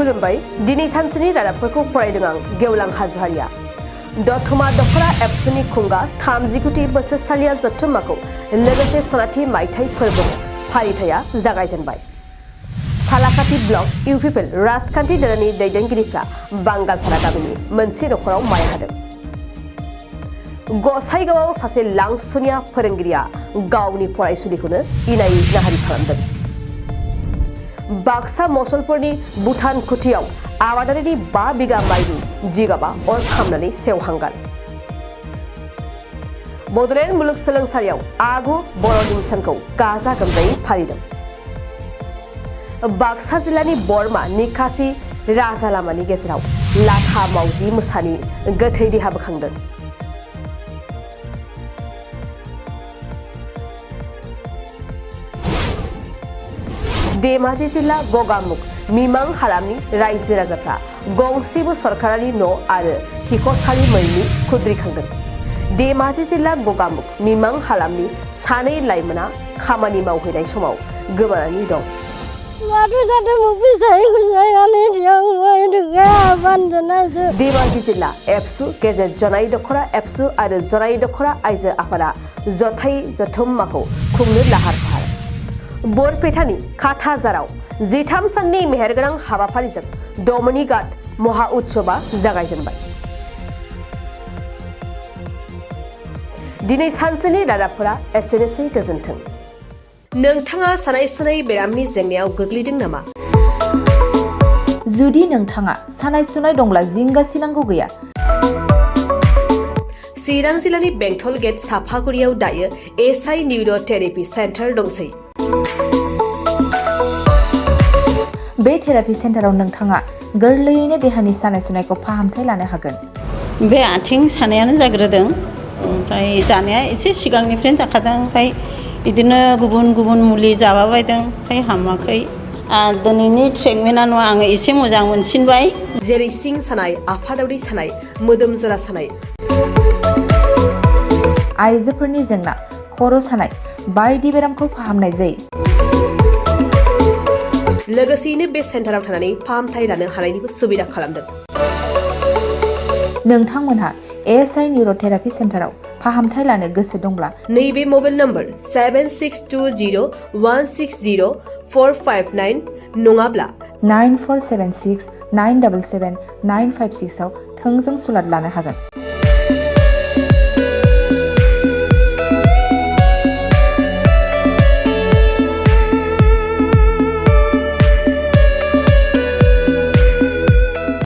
खुलुमबाय दिनै सानसेनि रादाबफोरखौ फरायदों आं गेवलां हाज'वारिया दतमा दखरा एबसुनि खुंगा 39थि बोसोरसालिया जथुम्माखौ लोगोसे सनाथि मायथाइ फोरबो फालिथाया जागायजेनबाय सालाकाथि ब्लक इउपिपिएल राजखान्थि दोलोनि दैदेनगिरिफ्रा बांगालपारा गामिनि मोनसे नखराव माइ हादों गसाइगावआव सासे लांसुनिया फोरोंगिरिया गावनि फरायसुलिखौनो इनाय जिनाहारि खालामदों बाक्सा मसलपुरनि भुटान खुथियाव आबादारिनि 5 बिगा माइनि जिगाबा अर खामनानै सेवहांगार बड'लेण्ड मुलुगसोलोंसालियाव आगु बर'दिन सानखौ गाजा गोमजायै फालिदों बाक्सा जिल्लानि बरमा निकासि राजा लामानि गेजेराव लाथा मावजि मोसानि गोथै देहा बोखांदों धेमाजि जिल्ला गगामुख मिमां हालामनि रायजो राजाफ्रा गंसेबो सरकारारि न' आरो खिखरसालि मोनैनि खुद्रिखांदों धेमाजि जिल्ला गगामुख मिमां हालामनि सानै लाइमोना खामानि मावहैनाय समाव गोमानानै दं धेमाजि जिल्ला एबसु गेजेर जनाय दखरा एबसु आरो जनाय दखरा आइजो आफादा जथाइ जथुम्माखौ खुंनो लाहार फाहार बरपेटानि काटाजाराव 13 साननि मेहेरगोनां हाबाफारिजों डमनी घाट महा उत्सवा जागायजेनबाय दिनै सानसेनि रादाबफोरा एसेनोसै गोजोन्थों नोंथाङा सानाय सुनाय बेरामनि जेंनायाव गोग्लैदों नामा जुदि नोंथाङा सानाय सुनाय दंब्ला जिंगासिनांगौ गैया चिरां जिल्लानि बेंटल गेट साफागुरियाव दायो एसआइ निउर' थेरापि सेन्टार दंसै बे थेरापि सेन्टाराव नोंथाङा गोरलैयैनो देहानि सानाय सुनायखौ फाहामथाय लानो हागोन बे आथिं सानायानो जाग्रोदों ओमफ्राय जानाया एसे सिगांनिफ्रायनो जाखादों ओमफ्राय बिदिनो गुबुन गुबुन मुलि जाबाबायदों ओमफ्राय हामाखै दिनैनि ट्रिटमेन्टआ नङा आङो एसे मोजां मोनसिनबाय जेरै सिं सानाय आफादावरि सानाय मोदोम जरा सानाय आइजोफोरनि जेंना खर' सानाय बायदि बेरामखौ फाहामनाय जायो लोगोसेयैनो बे सेन्टाराव थानानै फाहामथाय लानो हानायनिबो सुबिदा खालामदों नोंथांमोनहा एएसआइ निउर' थेरापि सेन्टाराव फाहामथाय लानो गोसो दंब्ला नैबे मबाइल नम्बर 7620160459 नङाब्ला 9476977956 आव थोंजों सुलाद लानो हागोन